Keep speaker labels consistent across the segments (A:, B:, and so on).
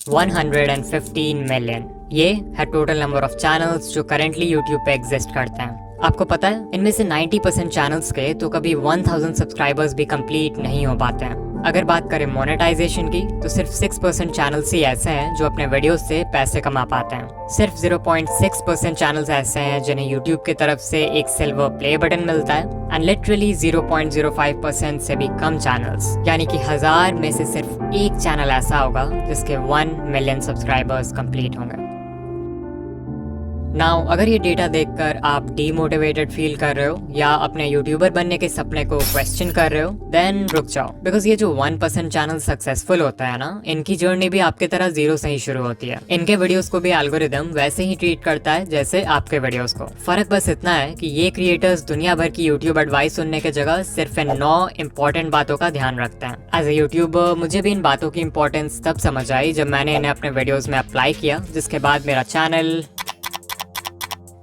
A: 115 million. ये है total number of channels जो करेंटली यूट्यूब पे एग्जिस्ट करते हैं। आपको पता है इनमें से 90% चैनल्स के तो कभी 1000 सब्सक्राइबर्स भी कंप्लीट नहीं हो पाते हैं। अगर बात करें मोनेटाइजेशन की तो सिर्फ 6% चैनल्स ही ऐसे हैं जो अपने वीडियोस से पैसे कमा पाते हैं। सिर्फ 0.6% चैनल्स ऐसे हैं जिन्हें यूट्यूब की तरफ से एक सिल्वर प्ले बटन मिलता है एंड लिटरली 0.05% से भी कम चैनल्स, यानी कि 1000 में से सिर्फ एक चैनल ऐसा होगा जिसके 1 मिलियन सब्सक्राइबर्स कंप्लीट होंगे। नाउ अगर ये डेटा देखकर आप डीमोटिवेटेड फील कर रहे हो या अपने यूट्यूबर बनने के सपने को क्वेश्चन कर रहे हो, देन रुक जाओ, बिकॉज ये जो 1% चैनल सक्सेसफुल होता है ना, इनकी जर्नी भी आपकी तरह जीरो से ही शुरू होती है। इनके वीडियोस को भी एल्गोरिदम वैसे ही ट्रीट करता है जैसे आपके वीडियोस को। फर्क बस इतना है कि ये क्रिएटर्स दुनिया भर की यूट्यूब एडवाइस सुनने के जगह सिर्फ इन 9 इंपॉर्टेंट बातों का ध्यान रखते हैं। एज ए यूट्यूबर मुझे भी इन बातों की इंपॉर्टेंस तब समझ आई जब मैंने इन्हें अपने वीडियोज में अप्लाई किया, जिसके बाद मेरा चैनल।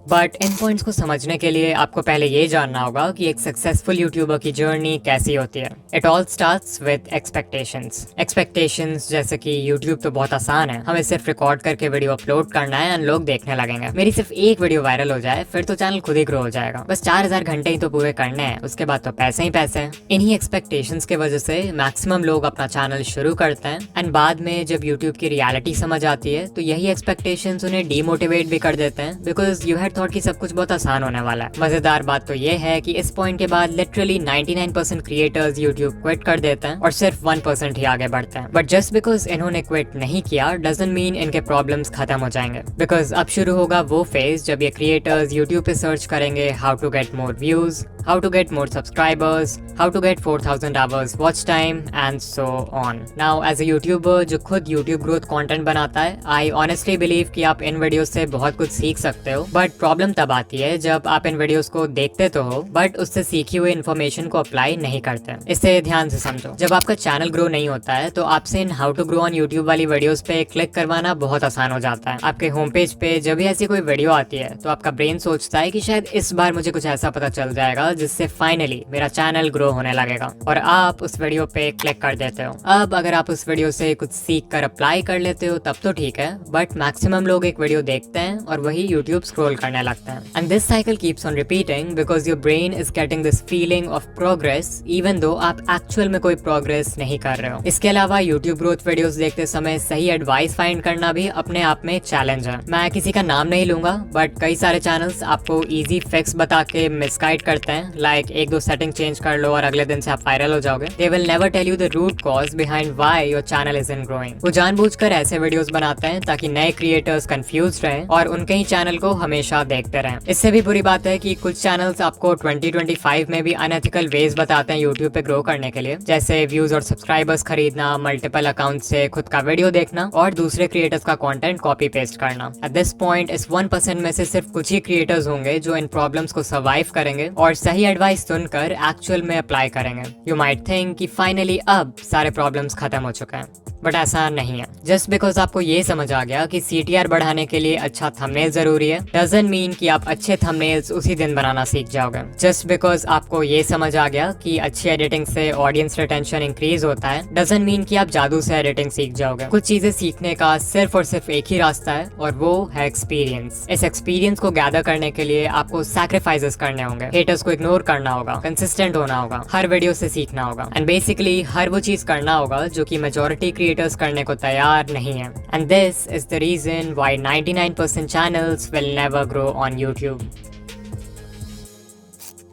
A: बट इन पॉइंट्स को समझने के लिए आपको पहले ये जानना होगा कि एक सक्सेसफुल यूट्यूबर की जर्नी कैसी होती है। It all starts with expectations जैसे कि यूट्यूब तो बहुत आसान है, हमें सिर्फ रिकॉर्ड करके वीडियो अपलोड करना है एंड लोग देखने लगेंगे। मेरी सिर्फ एक वीडियो वायरल हो जाए फिर तो चैनल खुद ही ग्रो हो जाएगा। बस 4000 घंटे ही तो पूरे करने हैं, उसके बाद तो पैसे ही पैसे हैं। इन्हीं एक्सपेक्टेशंस की वजह से मैक्सिमम लोग अपना चैनल शुरू करते हैं एंड बाद में जब यूट्यूब की रियलिटी समझ आती है तो यही एक्सपेक्टेशंस उन्हें डीमोटिवेट भी कर देते हैं, बिकॉज यू हैड थॉट कि सब कुछ बहुत आसान होने वाला है। मजेदार बात तो ये है कि इस पॉइंट के बाद लिटरली 99% क्रिएटर्स यूट्यूब क्विट कर देते हैं और सिर्फ 1% ही आगे बढ़ते हैं। बट जस्ट बिकॉज इन्होंने क्विट नहीं किया डजंट मीन इनके प्रॉब्लम्स खत्म हो जाएंगे, बिकॉज अब शुरू होगा वो फेज जब ये क्रिएटर्स यूट्यूब पे सर्च करेंगे how to get more views, how to get more subscribers, how to get 4000 hours watch time and so on. Now as a YouTuber जो खुद यूट्यूब ग्रोथ कंटेंट बनाता है, आई ऑनेस्टली बिलीव कि आप इन videos से बहुत कुछ सीख सकते हो। बट प्रॉब्लम तब आती है जब आप इन वीडियोस को देखते तो हो बट उससे सीखी हुई इन्फॉर्मेशन को अप्लाई नहीं करते। इसे ध्यान से समझो, जब आपका चैनल ग्रो नहीं होता है तो आपसे इन how to grow on YouTube वाली वीडियोस पे क्लिक करवाना बहुत आसान हो जाता है। आपके होम पेज पे जब भी ऐसी कोई वीडियो आती है तो आपका ब्रेन सोचता है कि शायद इस बार मुझे कुछ ऐसा पता चल जाएगा जिससे फाइनली मेरा चैनल ग्रो होने लगेगा, और आप उस वीडियो पे क्लिक कर देते हो। अब अगर आप उस वीडियो से कुछ सीख कर अप्लाई कर लेते हो तब तो ठीक है, बट मैक्सिमम लोग एक वीडियो देखते हैं और वही यूट्यूब स्क्रॉल करने लगते हैं। And this cycle keeps on repeating because your brain is getting this feeling of progress even though आप एक्चुअल में कोई प्रोग्रेस नहीं कर रहे हो। इसके अलावा YouTube ग्रोथ वीडियोस देखते समय सही एडवाइस फाइंड करना भी अपने आप में चैलेंज है। मैं किसी का नाम नहीं लूंगा बट कई सारे चैनल्स आपको इजी फिक्स बता के मिसगाइड करते हैं, लाइक 1-2 सेटिंग चेंज कर लो और अगले दिन से आप वायरल हो जाओगे। They will never tell you the root cause behind why your channel isn't growing। वो जानबूझकर ऐसे वीडियोस बनाते हैं ताकि नए क्रिएटर्स कंफ्यूज रहें और उनके ही चैनल को हमेशा देखते रहें। इससे भी बुरी बात है कि कुछ चैनल्स आपको 2025 में भी अनएथिकल वेज बताते हैं यूट्यूब पे ग्रो करने के लिए, जैसे व्यूज और सब्सक्राइबर्स खरीदना, मल्टीपल अकाउंट से खुद का वीडियो देखना और दूसरे क्रिएटर्स का कंटेंट कॉपी पेस्ट करना। एट दिस पॉइंट इस 1% में से सिर्फ कुछ ही क्रिएटर्स होंगे जो इन प्रॉब्लम्स को सर्वाइव करेंगे और सही एडवाइस सुनकर एक्चुअल में अप्लाई करेंगे। यू माइट थिंक कि फाइनली अब सारे प्रॉब्लम्स खत्म हो चुके हैं, बट ऐसा नहीं है। जस्ट बिकॉज आपको ये समझ आ गया कि CTR बढ़ाने के लिए अच्छा थंबनेल जरूरी है डजंट मीन कि आप अच्छे थंबनेल्स उसी दिन बनाना सीख जाओगे। जस्ट बिकॉज आपको ये समझ आ गया कि अच्छी एडिटिंग से ऑडियंस रिटेंशन इंक्रीज होता है डजंट मीन कि आप जादू से एडिटिंग सीख जाओगे। कुछ चीजें सीखने का सिर्फ और सिर्फ एक ही रास्ता है और वो है एक्सपीरियंस। इस एक्सपीरियंस को गैदर करने के लिए आपको सैक्रिफाइसेस करने होंगे, हेटर्स को इग्नोर करना होगा, कंसिस्टेंट होना होगा, हर वीडियो से सीखना होगा एंड बेसिकली हर वो चीज करना होगा जो कि मेजॉरिटी क्रिएटर्स करने को तैयार नहीं है। And this is the reason why 99% channels will never grow on YouTube.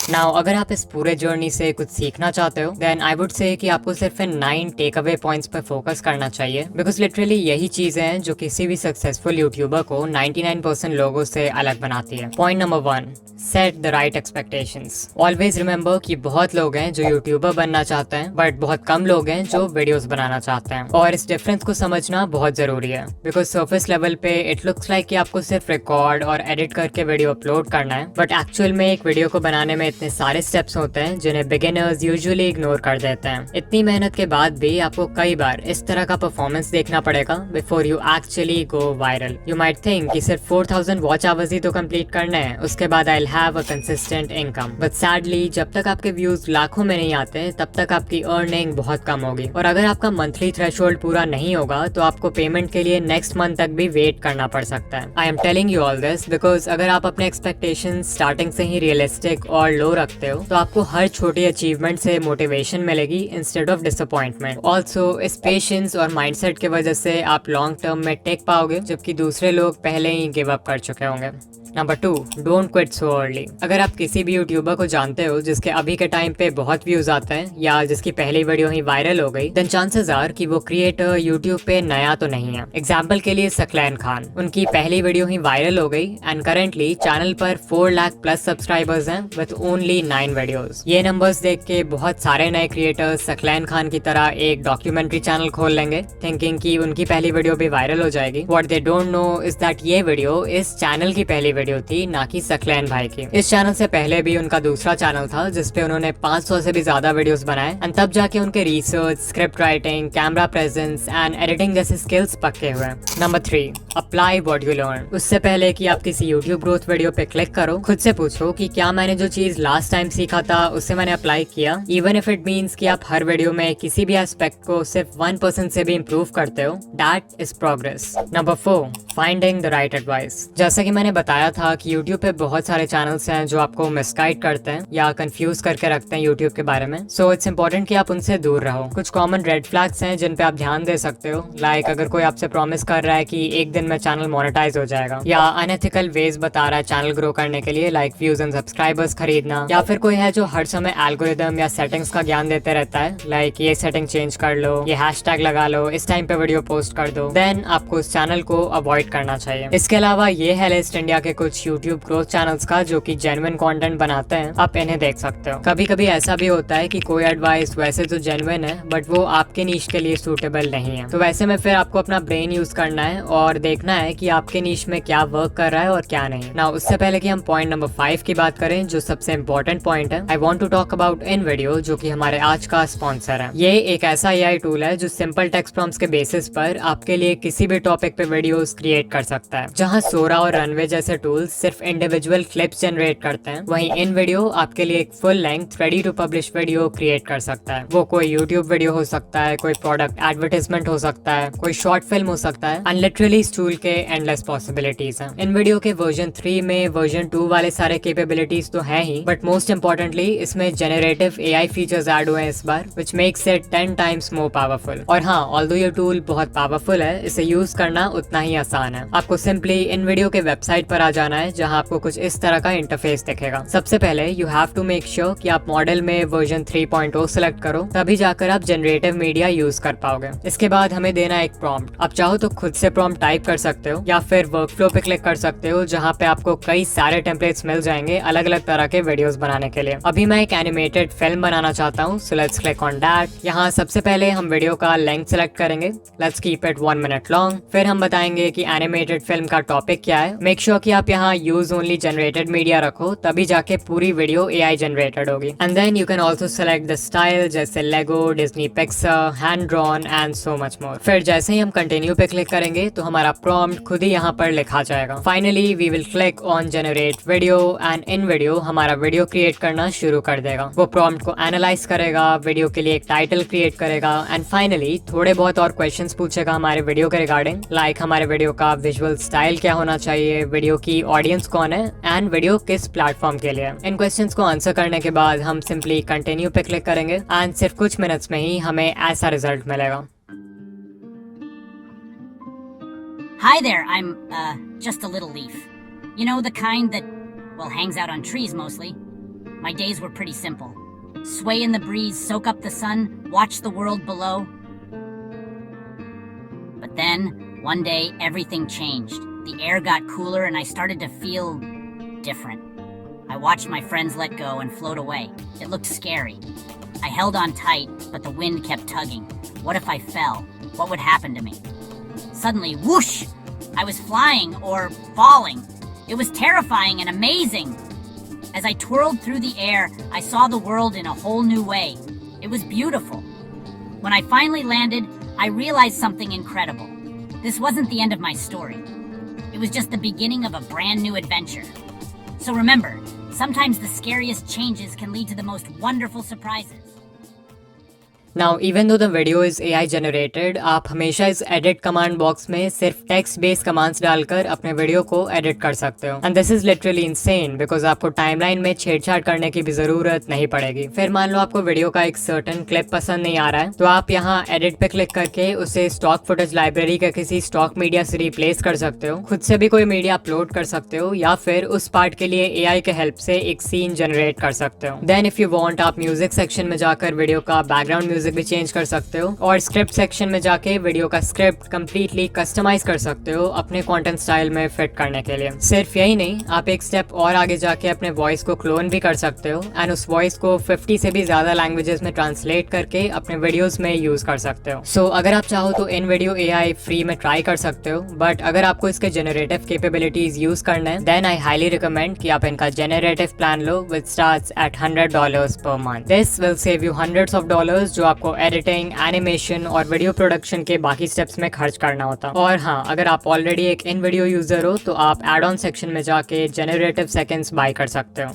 A: Now अगर आप इस पूरे जर्नी से कुछ सीखना चाहते हो देन आई वुड से कि आपको सिर्फ इन 9 टेक अवे पॉइंट्स पर फोकस करना चाहिए, बिकॉज लिटरली यही चीजें हैं जो किसी भी सक्सेसफुल यूट्यूबर को 99% लोगों से अलग बनाती है। Point number 1, set the right expectations. Always remember कि बहुत लोग हैं जो यूट्यूबर बनना चाहते हैं बट बहुत कम लोग हैं जो वीडियोस बनाना चाहते हैं, और इस डिफरेंस को समझना बहुत जरूरी है। बिकॉज सर्फेस लेवल पे इट लुक्स लाइक कि आपको सिर्फ रिकॉर्ड और एडिट करके वीडियो अपलोड करना है, बट एक्चुअल में एक वीडियो को बनाने में इतने सारे स्टेप्स होते हैं जिन्हें बिगिनर्स यूजुअली इग्नोर कर देते हैं। इतनी मेहनत के बाद भी आपको कई बार इस तरह का परफॉर्मेंस देखना पड़ेगा before you actually go viral. You might think कि सिर्फ 4000 वॉच आवर्स ही तो कंप्लीट करने हैं, उसके बाद I will have a consistent income. But sadly जब तक आपके व्यूज लाखों में नहीं आते तब तक आपकी अर्निंग बहुत कम होगी, और अगर आपका मंथली थ्रेशोल्ड पूरा नहीं होगा तो आपको पेमेंट के लिए नेक्स्ट मंथ तक भी वेट करना पड़ सकता है। I am telling you all this because अगर आप अपने एक्सपेक्टेशन स्टार्टिंग से ही रियलिस्टिक और लो रखते हो तो आपको हर छोटी अचीवमेंट से मोटिवेशन मिलेगी इंस्टेड ऑफ डिसअपॉइंटमेंट। ऑल्सो इस पेशेंस और माइंडसेट की वजह से आप लॉन्ग टर्म में टेक पाओगे, जबकि दूसरे लोग पहले ही गिव अप कर चुके होंगे। Number 2, don't quit so early. अगर आप किसी भी यूट्यूबर को जानते हो जिसके अभी के टाइम पे बहुत व्यूज आते हैं या जिसकी पहली वीडियो ही वायरल हो गई, देन चांसेस आर कि वो क्रिएटर यूट्यूब पे नया तो नहीं है। एग्जाम्पल के लिए सकलैन खान, उनकी पहली वीडियो ही वायरल हो गई एंड करेंटली चैनल पर 4 लाख प्लस सब्सक्राइबर्स हैं विद ओनली 9 वीडियोस। ये नंबर्स देख के बहुत सारे नए क्रिएटर्स सकलैन खान की तरह एक डॉक्यूमेंट्री चैनल खोल लेंगे थिंकिंग कि उनकी पहली वीडियो भी वायरल हो जाएगी। What they don't know is that ये वीडियो इस चैनल की पहली वीडियो थी, ना कि सकलैन भाई की। इस चैनल से पहले भी उनका दूसरा चैनल था जिसपे उन्होंने 500 से भी ज्यादा वीडियोस बनाए एंड तब जाके उनके research, script writing, camera presence and editing जैसे स्किल्स पक्के हुए। Number 3, apply what you learn. उससे पहले कि आप किसी यूट्यूब ग्रोथ वीडियो पे क्लिक करो, खुद से पूछो कि क्या मैंने जो चीज लास्ट टाइम सीखा था उसे मैंने अप्लाई किया, इवन इफ इट मीन्स कि आप हर वीडियो में किसी भी एस्पेक्ट को सिर्फ 1% से भी इम्प्रूव करते हो, that is progress. Number 4, finding the right advice. जैसा कि मैंने बताया था कि यूट्यूब पे बहुत सारे चैनल्स हैं जो आपको मिसगाइड करते हैं या कंफ्यूज करके रखते हैं यूट्यूब के बारे में, सो इट्स इंपॉर्टेंट कि आप उनसे दूर रहो। कुछ कॉमन रेड फ्लैग्स हैं जिन पे आप ध्यान दे सकते हो, लाइक अगर कोई आपसे प्रॉमिस कर रहा है कि एक दिन में चैनल मोनेटाइज हो जाएगा, या अनएथिकल वेज बता रहा है चैनल ग्रो करने के लिए लाइक व्यूज एंड सब्सक्राइबर्स खरीदना, या फिर कोई है जो हर समय एल्गोरिदम या सेटिंग्स का ज्ञान देते रहता है लाइक ये सेटिंग चेंज कर लो, ये हैशटैग लगा लो, इस टाइम पे वीडियो पोस्ट कर दो, देन आपको उस चैनल को अवॉइड करना चाहिए। इसके अलावा ये है लिस्ट इंडिया के कुछ यूट्यूब ग्रोथ चैनल्स का जो कि जेन्युइन कंटेंट बनाते हैं, आप इन्हें देख सकते हो। कभी कभी ऐसा भी होता है कि कोई एडवाइस वैसे तो जेन्युइन है बट वो आपके नीश के लिए सूटेबल नहीं है, तो वैसे में फिर आपको अपना ब्रेन यूज करना है और देखना है कि आपके नीश में क्या वर्क कर रहा है और क्या नहीं। ना उससे पहले कि हम पॉइंट नंबर 5 की बात करें जो सबसे इंपॉर्टेंट पॉइंट है, I want to talk about InVideo video कि हमारे आज का स्पॉन्सर है। ये एक ऐसा एआई टूल है जो सिंपल टेक्स्ट प्रॉम्प्ट्स के बेसिस पर आपके लिए किसी भी टॉपिक पे वीडियोस क्रिएट कर सकता है। जहां सोरा और रनवे जैसे टूल्स सिर्फ इंडिविजुअल क्लिप्स जनरेट करते हैं, वहीं इन वीडियो आपके लिए एक full length ready to publish video create कर सकता है। वो कोई यूट्यूब वीडियो हो सकता है, कोई प्रोडक्ट एडवर्टाइजमेंट हो सकता है, कोई शॉर्ट फिल्म हो सकता है, एंड लिटरली इस टूल के एंडलेस पॉसिबिलिटीज हैं। इन वीडियो के वर्जन 3 में वर्जन 2 वाले सारे कैपेबिलिटीज तो है ही, बट मोस्ट इंपॉर्टेंटली इसमें जेनरेटिव एआई फीचर्स ऐड हुए हैं इस बार, which makes it 10 times more powerful. और हाँ, ऑल्दो ये टूल बहुत पावरफुल है, इसे यूज करना उतना ही आसान है। आपको सिंपली इन वीडियो के वेबसाइट पर आ जाना है जहां आपको कुछ इस तरह का इंटरफेस दिखेगा। सबसे पहले you have to make sure कि आप मॉडल में वर्जन 3.0 सेलेक्ट करो, तभी जाकर आप जनरेटिव मीडिया यूज कर पाओगे। इसके बाद हमें देना है एक प्रॉम्प्ट। आप चाहो तो खुद से प्रॉम्प्ट टाइप कर सकते हो या फिर वर्कफ्लो पे क्लिक कर सकते हो जहां पे आपको कई सारे टेम्पलेट्स मिल जाएंगे अलग अलग तरह के वीडियोस बनाने के लिए। अभी मैं एक एनिमेटेड फिल्म बनाना चाहता हूँ, so let's click on that. यहाँ सबसे पहले हम वीडियो का लेंथ सेलेक्ट करेंगे, let's keep it 1 minute long. फिर हम बताएंगे कि एनिमेटेड फिल्म का टॉपिक क्या है। मेक श्योर कि आप यहाँ यूज ओनली जनरेटेड मीडिया रखो, तभी जाके पूरी वीडियो एआई जनरेटेड होगी। And then you can also select the style जैसे Lego, Disney Pixar, hand drawn and so much more. फिर जैसे ही हम कंटिन्यू पे क्लिक करेंगे तो हमारा प्रॉम्प्ट खुद ही यहाँ पर लिखा जाएगा। Finally we will click on generate video and InVideo हमारा वीडियो क्रिएट करना शुरू कर देगा। वो प्रॉम्प्ट को एनालाइज करेगा, वीडियो के लिए एक टाइटल क्रिएट करेगा एंड फाइनली थोड़े बहुत और क्वेश्चंस पूछेगा हमारे वीडियो के रिगार्डिंग, लाइक हमारे वीडियो का विजुअल स्टाइल क्या होना चाहिए, वीडियो की ऑडियंस कौन है एंड वीडियो किस प्लेटफॉर्म के लिए। इन क्वेश्चंस को आंसर करने के बाद हम सिंपली कंटिन्यू पे क्लिक करेंगे एंड सिर्फ कुछ मिनट्स में ही हमें ऐसा रिजल्ट मिलेगा।
B: Hi there, I'm, just a little leaf. You know, the kind that, well, hangs out on trees mostly. My days were pretty simple. Sway in the breeze, soak up the sun, watch the world below. But then, one day, everything changed. The air got cooler and I started to feel different. I watched my friends let go and float away. It looked scary. I held on tight, but the wind kept tugging. What if I fell? What would happen to me? Suddenly, whoosh! I was flying or falling. It was terrifying and amazing. As I twirled through the air, I saw the world in a whole new way. It was beautiful. When I finally landed, I realized something incredible. This wasn't the end of my story. It was just the beginning of a brand new adventure. So remember, sometimes the scariest changes can lead to the most wonderful surprises.
A: Now, even though the video is AI generated, आप हमेशा इस edit command box में सिर्फ text based commands डालकर अपने video को edit कर सकते हो. And this is literally insane because आपको timeline में छेड़छाड़ करने की भी जरूरत नहीं पड़ेगी. फिर मान लो आपको वीडियो का एक certain clip पसंद नहीं आ रहा है, तो आप यहाँ edit पे क्लिक करके उसे stock footage library के किसी stock media से replace कर सकते हो, खुद से भी कोई मीडिया अपलोड कर सकते हो, या फिर उस पार्ट के लिए AI के हेल्प से एक सीन जनरेट कर सकते हो. Then if you want, आप म्यूजिक सेक्शन में जाकर वीडियो का बैकग्राउंड म्यूजिक भी चेंज कर सकते हो, और स्क्रिप्ट सेक्शन में जाके वीडियो का स्क्रिप्ट कंप्लीटली कस्टमाइज कर सकते हो अपने कंटेंट स्टाइल में फिट करने के लिए. सिर्फ यही नहीं, आप एक स्टेप और आगे जाके अपने वॉइस को क्लोन भी कर सकते हो एंड उस वॉइस को 50 से भी ज्यादा लैंग्वेजेस में ट्रांसलेट करके अपने वीडियोस में यूज कर सकते हो. सो अगर आप चाहो तो इन वीडियो AI फ्री में ट्राई कर सकते हो, बट अगर आपको इसके जेनरेटिव कैपेबिलिटीज यूज करना है, देन आई हाईली रिकमेंड कि आप इनका generative plan low with starts at $100 per month. This will save you hundreds of dollars जो आपको एडिटिंग, एनिमेशन और वीडियो प्रोडक्शन के बाकी स्टेप्स में खर्च करना होता. और हाँ, अगर आप ऑलरेडी एक इन वीडियो यूजर हो तो आप एड ऑन सेक्शन में जाके जेनरेटिव सेकेंड्स बाय कर सकते हो.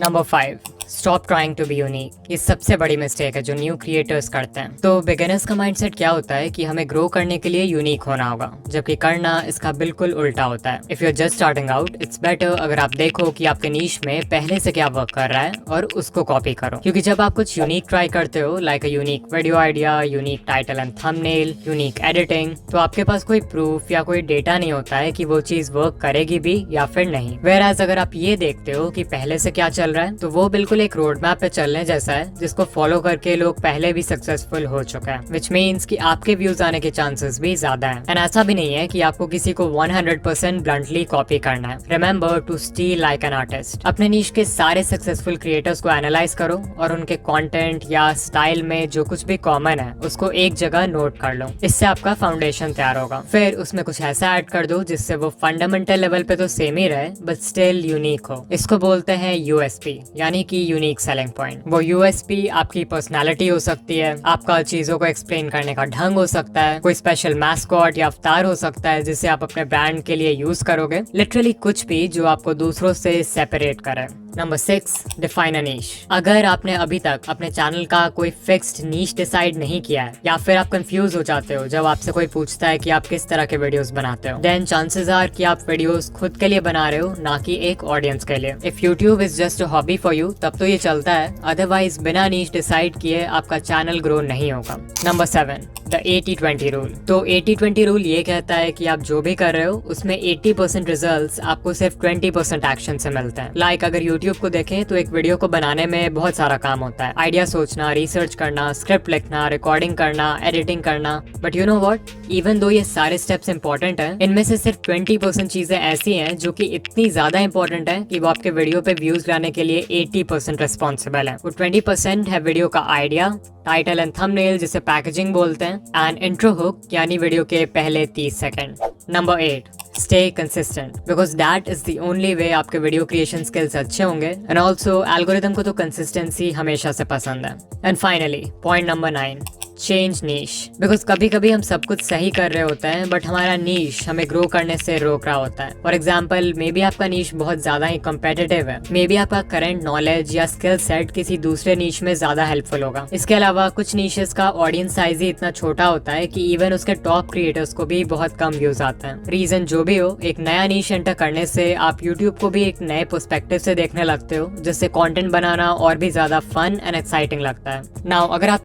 A: Number 5, stop trying to be unique. ये सबसे बड़ी मिस्टेक है जो न्यू क्रिएटर्स करते हैं. तो बिगिनर्स का माइंडसेट क्या होता है कि हमें ग्रो करने के लिए यूनिक होना होगा, जबकि करना इसका बिल्कुल उल्टा होता है. If you are just starting out, it's better अगर आप देखो कि आपके नीश में पहले से क्या वर्क कर रहा है और उसको कॉपी करो. क्योंकि जब आप कुछ यूनिक ट्राई करते हो, like a unique video idea, unique title and thumbnail, unique editing, तो आपके पास कोई प्रूफ या कोई डेटा नहीं होता है कि वो चीज वर्क करेगी भी या फिर नहीं. Whereas अगर आप ये देखते हो कि पहले से क्या चल रहा है, तो वो बिल्कुल एक रोड मैप पे चलने जैसा है जिसको फॉलो करके लोग पहले भी सक्सेसफुल हो चुके हैं, विच मीन्स कि आपके व्यूज आने के चांसेस भी ज्यादा हैं. एंड ऐसा भी नहीं है कि आपको किसी को 100% ब्लंटली कॉपी करना है. Remember to steal like an artist. अपने नीश के सारे सक्सेसफुल क्रिएटर्स को एनालाइज करो और उनके कंटेंट या स्टाइल में जो कुछ भी कॉमन है उसको एक जगह नोट कर लो. इससे आपका फाउंडेशन तैयार होगा. फिर उसमें कुछ ऐसा ऐड कर दो जिससे वो फंडामेंटल लेवल पे तो सेम ही रहे बट स्टिल यूनिक हो. इसको बोलते हैं USP, यानी कि यूनिक सेलिंग पॉइंट. वो USP आपकी पर्सनालिटी हो सकती है, आपका चीजों को एक्सप्लेन करने का ढंग हो सकता है, कोई स्पेशल मैस्कॉट या अवतार हो सकता है जिसे आप अपने ब्रांड के लिए यूज करोगे. लिटरली कुछ भी जो आपको दूसरों से सेपरेट करे. नंबर 6, डिफाइन अ नीश. अगर आपने अभी तक अपने चैनल का कोई फिक्स्ड नीश डिसाइड नहीं किया है, या फिर आप कंफ्यूज हो जाते हो जब आपसे कोई पूछता है कि आप किस तरह के वीडियोस बनाते हो, देन चांसेस आर कि आप वीडियोस खुद के लिए बना रहे हो, ना कि एक ऑडियंस के लिए. If YouTube is just a hobby for you, तब तो ये चलता है, अदरवाइज बिना नीश डिसाइड किए आपका चैनल ग्रो नहीं होगा. Number 7, the 80-20 rule. तो 80-20 रूल ये कहता है कि आप जो भी कर रहे हो उसमें 80% रिजल्ट्स आपको सिर्फ 20% एक्शन से मिलते हैं. लाइक अगर यूट्यूब को देखें तो एक वीडियो को बनाने में बहुत सारा काम होता है. आइडिया सोचना, रिसर्च करना, स्क्रिप्ट लिखना, रिकॉर्डिंग करना, एडिटिंग करना. But you know what, even though ये सारे स्टेप्स इंपॉर्टेंट हैं, इनमें से सिर्फ 20% चीजें ऐसी हैं जो कि इतनी ज्यादा इंपॉर्टेंट है कि वो आपके वीडियो पे व्यूज लाने के लिए 80% रिस्पॉन्सिबल है. वो 20% है वीडियो का आइडिया, टाइटल एंड थंबनेल जिसे पैकेजिंग बोलते हैं, एंड इंट्रो हुक यानी वीडियो के पहले 30 second. Number 8, stay consistent, because that is the only way आपके वीडियो क्रिएशन स्किल्स अच्छे होंगे. एंड ऑल्सो एल्गोरिथम को तो कंसिस्टेंसी हमेशा से पसंद है. And finally point number 9, change niche. Because कभी कभी हम सब कुछ सही कर रहे होते हैं बट हमारा नीश हमें ग्रो करने से रोक रहा होता है. फॉर एग्जाम्पल, मे बी आपका नीश बहुत ज्यादा ही कम्पेटिटिव है, मे बी आपका करंट नॉलेज या स्किल सेट किसी दूसरे नीश में ज्यादा हेल्पफुल होगा. इसके अलावा कुछ नीशेस का ऑडियंस साइज ही इतना छोटा होता है कि इवन उसके टॉप क्रिएटर्स को भी बहुत कम व्यूज आते हैं. रीजन जो भी हो, एक नया नीश एंटर करने से आप यूट्यूब को भी एक नए पर्सपेक्टिव से देखने लगते हो, जिससे कंटेंट बनाना और भी ज्यादा फन एंड एक्साइटिंग लगता है. नाउ अगर आप